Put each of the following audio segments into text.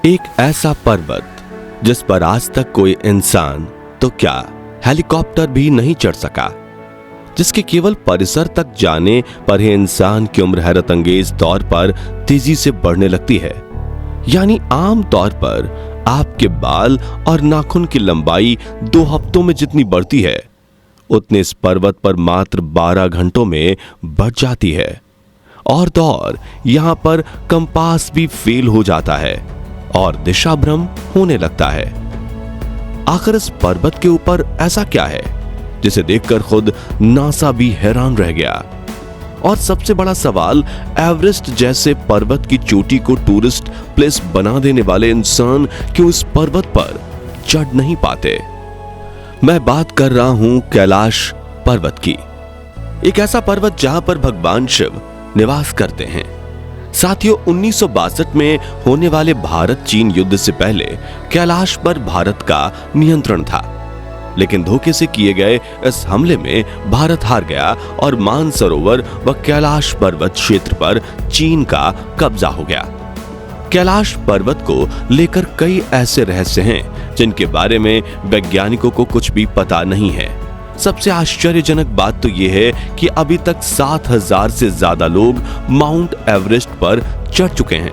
एक ऐसा पर्वत जिस पर आज तक कोई इंसान तो क्या हेलीकॉप्टर भी नहीं चढ़ सका, जिसके केवल परिसर तक जाने पर ही इंसान की उम्र हैरत अंगेज तौर पर तेजी से बढ़ने लगती है। यानी आम तौर पर आपके बाल और नाखून की लंबाई 2 हफ्तों में जितनी बढ़ती है, उतने इस पर्वत पर मात्र 12 घंटों में बढ़ जाती है। और तो और यहां पर कंपास भी फेल हो जाता है और दिशा भ्रम होने लगता है। आखिर इस पर्वत के ऊपर ऐसा क्या है जिसे देखकर खुद नासा भी हैरान रह गया। और सबसे बड़ा सवाल, एवरेस्ट जैसे पर्वत की चोटी को टूरिस्ट प्लेस बना देने वाले इंसान क्यों इस पर्वत पर चढ़ नहीं पाते। मैं बात कर रहा हूं कैलाश पर्वत की, एक ऐसा पर्वत जहां पर भगवान शिव निवास करते हैं। साथियों, 1962 में होने वाले भारत चीन युद्ध से पहले कैलाश पर भारत का नियंत्रण था, लेकिन धोखे से किए गए इस हमले में भारत हार गया और मानसरोवर व कैलाश पर्वत क्षेत्र पर चीन का कब्जा हो गया। कैलाश पर्वत को लेकर कई ऐसे रहस्य हैं जिनके बारे में वैज्ञानिकों को कुछ भी पता नहीं है। सबसे आश्चर्यजनक बात तो यह है कि अभी तक 7000 से ज्यादा लोग माउंट एवरेस्ट पर चढ़ चुके हैं,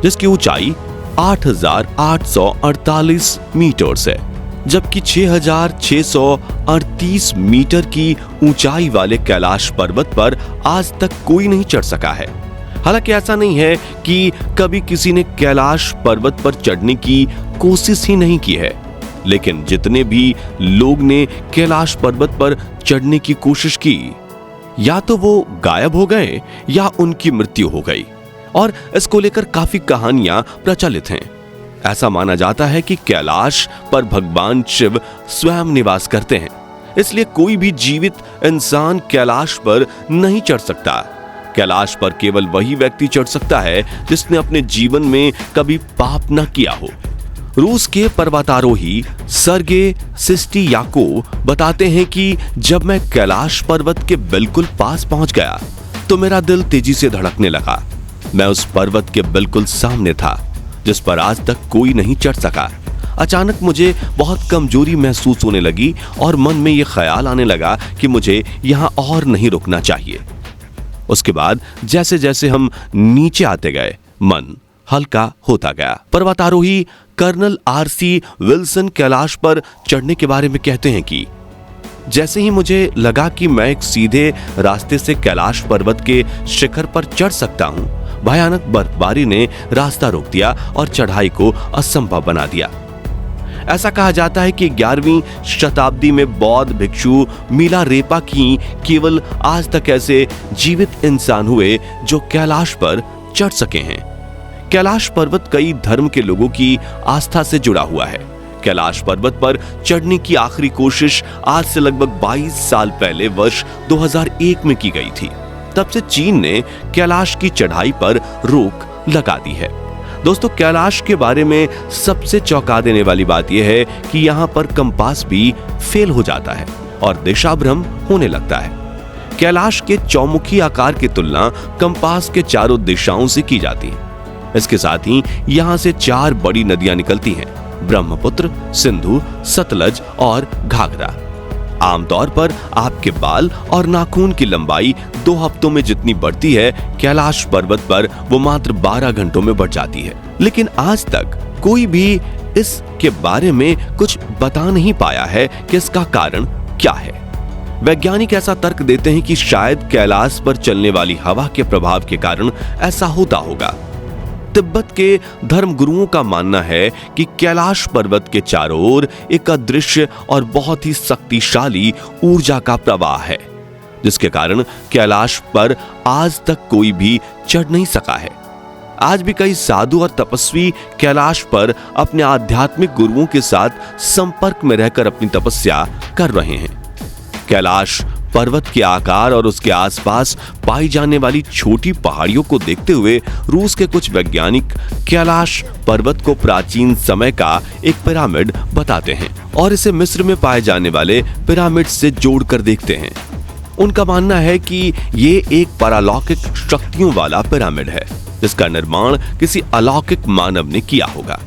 जिसकी ऊंचाई 8848 मीटर है, जबकि 6638 मीटर की ऊंचाई वाले कैलाश पर्वत पर आज तक कोई नहीं चढ़ सका है। हालांकि ऐसा नहीं है कि कभी किसी ने कैलाश पर्वत पर चढ़ने की कोशिश ही नहीं की है, लेकिन जितने भी लोग ने कैलाश पर्वत पर चढ़ने की कोशिश की, या तो वो गायब हो गए या उनकी मृत्यु हो गई। और इसको लेकर काफी कहानियां प्रचलित हैं। ऐसा माना जाता है कि कैलाश पर भगवान शिव स्वयं निवास करते हैं, इसलिए कोई भी जीवित इंसान कैलाश पर नहीं चढ़ सकता। कैलाश पर केवल वही व्यक्ति चढ़ सकता है जिसने अपने जीवन में कभी पाप न किया हो। रूस के पर्वतारोही सर्गे सिस्टियाकोव बताते हैं कि जब मैं कैलाश पर्वत के बिल्कुल पास पहुंच गया तो मेरा दिल तेजी से धड़कने लगा। मैं उस पर्वत के बिल्कुल सामने था जिस पर आज तक कोई नहीं चढ़ सका। अचानक मुझे बहुत कमजोरी महसूस होने लगी और मन में यह ख्याल आने लगा कि मुझे यहां और नहीं रुकना चाहिए। उसके बाद जैसे जैसे हम नीचे आते गए, मन हल्का होता गया। पर्वतारोही कर्नल आरसी विल्सन कैलाश पर चढ़ने के बारे में कहते हैं कि जैसे ही मुझे लगा कि मैं एक सीधे रास्ते से कैलाश पर्वत के शिखर पर चढ़ सकता हूं, भयानक बर्फबारी ने रास्ता रोक दिया और चढ़ाई को असंभव बना दिया। ऐसा कहा जाता है कि 11वीं शताब्दी में बौद्ध भिक्षु मिलारेपा की केवल आज तक ऐसे जीवित इंसान हुए जो कैलाश पर चढ़ सके हैं। कैलाश पर्वत कई धर्म के लोगों की आस्था से जुड़ा हुआ है। कैलाश पर्वत पर चढ़ने की आखिरी कोशिश आज से लगभग 22 साल पहले वर्ष 2001 में की गई थी। तब से चीन ने कैलाश की चढ़ाई पर रोक लगा दी है। दोस्तों, कैलाश के बारे में सबसे चौंका देने वाली बात यह है कि यहां पर कंपास भी फेल हो जाता है और दिशा भ्रम होने लगता है। कैलाश के चौमुखी आकार की तुलना कंपास के चारों दिशाओं से की जाती है। इसके साथ ही यहां से 4 बड़ी नदियां निकलती हैं, ब्रह्मपुत्र, सिंधु, सतलज और घाघरा। आमतौर पर आपके बाल और नाखून की लंबाई 2 हफ्तों में जितनी बढ़ती है, कैलाश पर्वत पर वो मात्र 12 घंटों में बढ़ जाती है। लेकिन आज तक कोई भी इसके बारे में कुछ बता नहीं पाया है कि इसका कारण क्या है। वैज्ञानिक ऐसा तर्क देते हैं कि शायद कैलाश पर चलने वाली हवा के प्रभाव के कारण ऐसा होता होगा। तिब्बत के धर्मगुरुओं का मानना है कि कैलाश पर्वत के चारों ओर एक अदृश्य और बहुत ही शक्तिशाली ऊर्जा का प्रवाह है, जिसके कारण कैलाश पर आज तक कोई भी चढ़ नहीं सका है। आज भी कई साधु और तपस्वी कैलाश पर अपने आध्यात्मिक गुरुओं के साथ संपर्क में रहकर अपनी तपस्या कर रहे हैं। कैलाश पर्वत के आकार और उसके आसपास पाई जाने वाली छोटी पहाड़ियों को देखते हुए रूस के कुछ वैज्ञानिक कैलाश पर्वत को प्राचीन समय का एक पिरामिड बताते हैं और इसे मिस्र में पाए जाने वाले पिरामिड से जोड़कर देखते हैं। उनका मानना है कि ये एक पारलौकिक शक्तियों वाला पिरामिड है जिसका निर्माण किसी अलौकिक मानव ने किया होगा।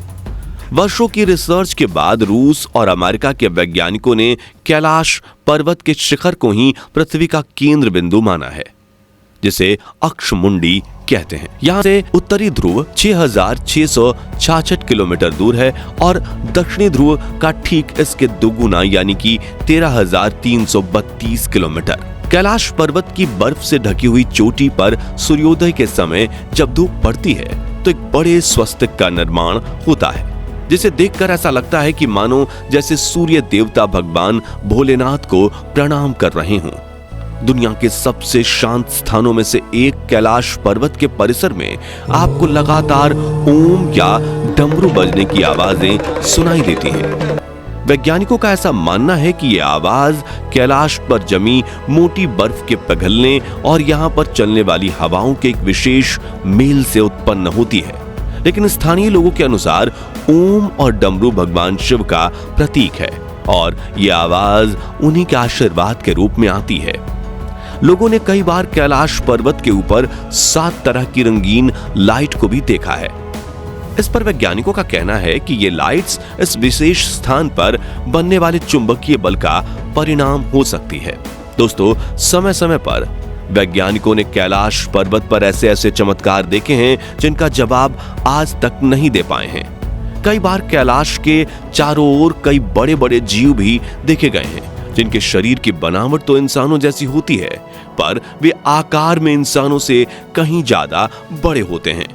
वर्षों की रिसर्च के बाद रूस और अमेरिका के वैज्ञानिकों ने कैलाश पर्वत के शिखर को ही पृथ्वी का केंद्र बिंदु माना है, जिसे अक्षमुंडी कहते हैं। यहाँ से उत्तरी ध्रुव 6,666 किलोमीटर दूर है और दक्षिणी ध्रुव का ठीक इसके दोगुना यानी कि 13,332 किलोमीटर। कैलाश पर्वत की बर्फ से ढकी हुई चोटी पर सूर्योदय के समय जब धूप पड़ती है तो एक बड़े स्वस्तिक का निर्माण होता है, जिसे देखकर ऐसा लगता है कि मानो जैसे सूर्य देवता भगवान भोलेनाथ को प्रणाम कर रहे हों। दुनिया के सबसे शांत स्थानों में से एक कैलाश पर्वत के परिसर में आपको लगातार ओम या डमरू बजने की आवाजें सुनाई देती हैं। वैज्ञानिकों का ऐसा मानना है कि यह आवाज कैलाश पर जमी मोटी बर्फ के पिघलने और यहाँ पर चलने वाली हवाओं के एक विशेष मेल से उत्पन्न होती है। लेकिन स्थानीय लोगों के अनुसार ओम और डमरू भगवान शिव का प्रतीक है और यह आवाज उन्हीं के आशीर्वाद के रूप में आती है। लोगों ने कई बार कैलाश पर्वत के ऊपर 7 तरह की रंगीन लाइट को भी देखा है। इस पर वैज्ञानिकों का कहना है कि ये लाइट्स इस विशेष स्थान पर बनने वाले चुंबकीय बल का परिणाम हो सकती है। दोस्तों, समय समय पर वैज्ञानिकों ने कैलाश पर्वत पर ऐसे ऐसे चमत्कार देखे हैं जिनका जवाब आज तक नहीं दे पाए हैं। कई बार कैलाश के चारों ओर कई बड़े बड़े जीव भी देखे गए हैं जिनके शरीर की बनावट तो इंसानों जैसी होती है, पर वे आकार में इंसानों से कहीं ज्यादा बड़े होते हैं।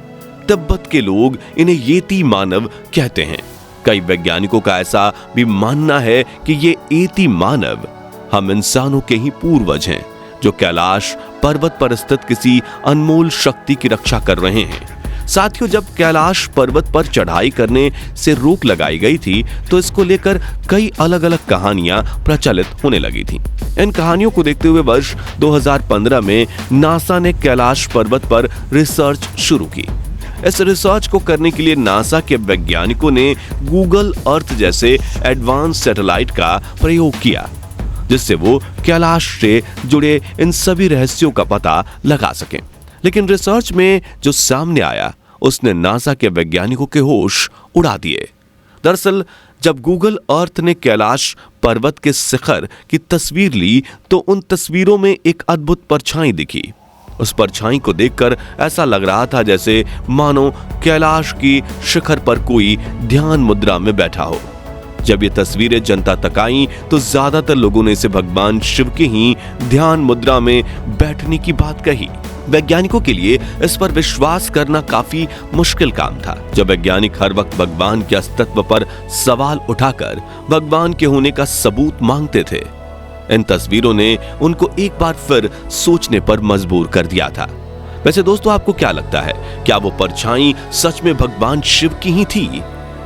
तिब्बत के लोग इन्हें येती मानव कहते हैं। कई वैज्ञानिकों का ऐसा भी मानना है कि ये येती मानव हम इंसानों के ही पूर्वज हैं, जो कैलाश पर्वत पर स्थित किसी अनमोल शक्ति की रक्षा कर रहे हैं। साथियों, जब कैलाश पर्वत पर चढ़ाई करने से रोक लगाई गई थी तो इसको लेकर कई अलग अलग कहानियां प्रचलित होने लगी थीं। इन कहानियों को देखते हुए वर्ष 2015 में नासा ने कैलाश पर्वत पर रिसर्च शुरू की। इस रिसर्च को करने के लिए नासा के वैज्ञानिकों ने गूगल अर्थ जैसे एडवांस सैटेलाइट का प्रयोग किया, जिससे वो कैलाश से जुड़े इन सभी रहस्यों का पता लगा सकें। लेकिन रिसर्च में जो सामने आया उसने नासा के वैज्ञानिकों के होश उड़ा दिए। दरअसल जब गूगल अर्थ ने कैलाश पर्वत के शिखर की तस्वीर ली तो उन तस्वीरों में एक अद्भुत परछाई दिखी। उस परछाई को देखकर ऐसा लग रहा था जैसे मानो कैलाश की शिखर पर कोई ध्यान मुद्रा में बैठा हो। जब ये तस्वीरें जनता तक आईं तो ज्यादातर लोगों ने इसे भगवान शिव के ही ध्यान मुद्रा में बैठने की बात कही। वैज्ञानिकों के लिए इस पर विश्वास करना काफी मुश्किल काम था। जब वैज्ञानिक हर वक्त भगवान के अस्तित्व पर सवाल उठाकर भगवान के होने का सबूत मांगते थे, इन तस्वीरों ने उनको एक बार फिर सोचने पर मजबूर कर दिया था। वैसे दोस्तों, आपको क्या लगता है, क्या वो परछाई सच में भगवान शिव की ही थी?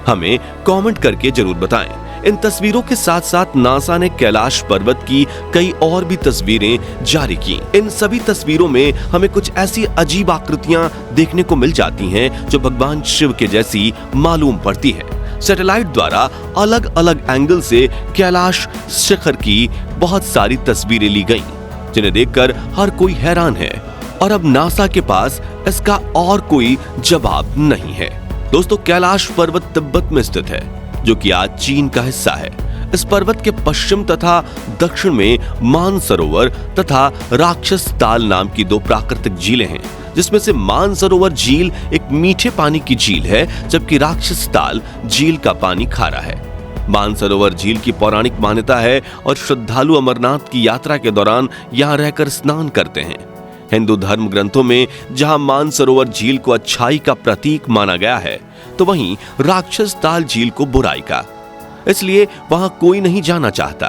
हमें कमेंट करके जरूर बताएं। इन तस्वीरों के साथ साथ नासा ने कैलाश पर्वत की कई और भी तस्वीरें जारी की। इन सभी तस्वीरों में हमें कुछ ऐसी अजीब आकृतियां देखने को मिल जाती हैं जो भगवान शिव के जैसी मालूम पड़ती है। सैटेलाइट द्वारा अलग अलग एंगल से कैलाश शिखर की बहुत सारी तस्वीरें ली गईं, जिन्हें देखकर हर कोई हैरान है और अब नासा के पास इसका और कोई जवाब नहीं है। दोस्तों, कैलाश पर्वत तिब्बत में स्थित है, जो कि आज चीन का हिस्सा है। इस पर्वत के पश्चिम तथा दक्षिण में मानसरोवर तथा राक्षस ताल नाम की 2 प्राकृतिक झीलें हैं, जिसमें से मानसरोवर झील एक मीठे पानी की झील है, जबकि राक्षस ताल झील का पानी खारा है। मानसरोवर झील की पौराणिक मान्यता है और श्रद्धालु अमरनाथ की यात्रा के दौरान यहाँ रहकर स्नान करते हैं। हिंदू धर्म ग्रंथों में जहां मानसरोवर झील को अच्छाई का प्रतीक माना गया है, तो वहीं राक्षस ताल झील को बुराई का, इसलिए वहां कोई नहीं जाना चाहता।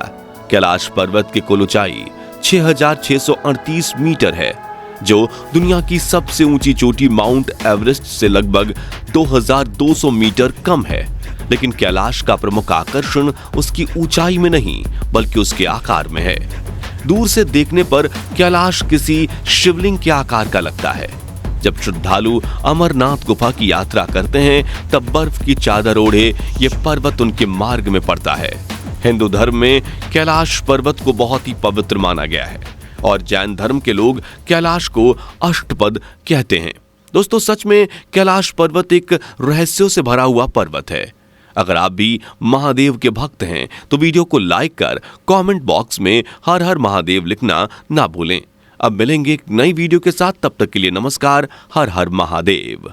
कैलाश पर्वत की कुल ऊंचाई 6,638 मीटर है, जो दुनिया की सबसे ऊंची चोटी माउंट एवरेस्ट से लगभग 2,200 मीटर कम है। लेकिन कैलाश का प्रमुख आकर्षण उसकी ऊंचाई में नहीं, बल्कि उसके आकार में है। दूर से देखने पर कैलाश किसी शिवलिंग के आकार का लगता है। जब श्रद्धालु अमरनाथ गुफा की यात्रा करते हैं तब बर्फ की चादर ओढ़े ये पर्वत उनके मार्ग में पड़ता है। हिंदू धर्म में कैलाश पर्वत को बहुत ही पवित्र माना गया है और जैन धर्म के लोग कैलाश को अष्टपद कहते हैं। दोस्तों, सच में कैलाश पर्वत एक रहस्यों से भरा हुआ पर्वत है। अगर आप भी महादेव के भक्त हैं तो वीडियो को लाइक कर कमेंट बॉक्स में हर हर महादेव लिखना ना भूलें। अब मिलेंगे एक नई वीडियो के साथ, तब तक के लिए नमस्कार। हर हर महादेव।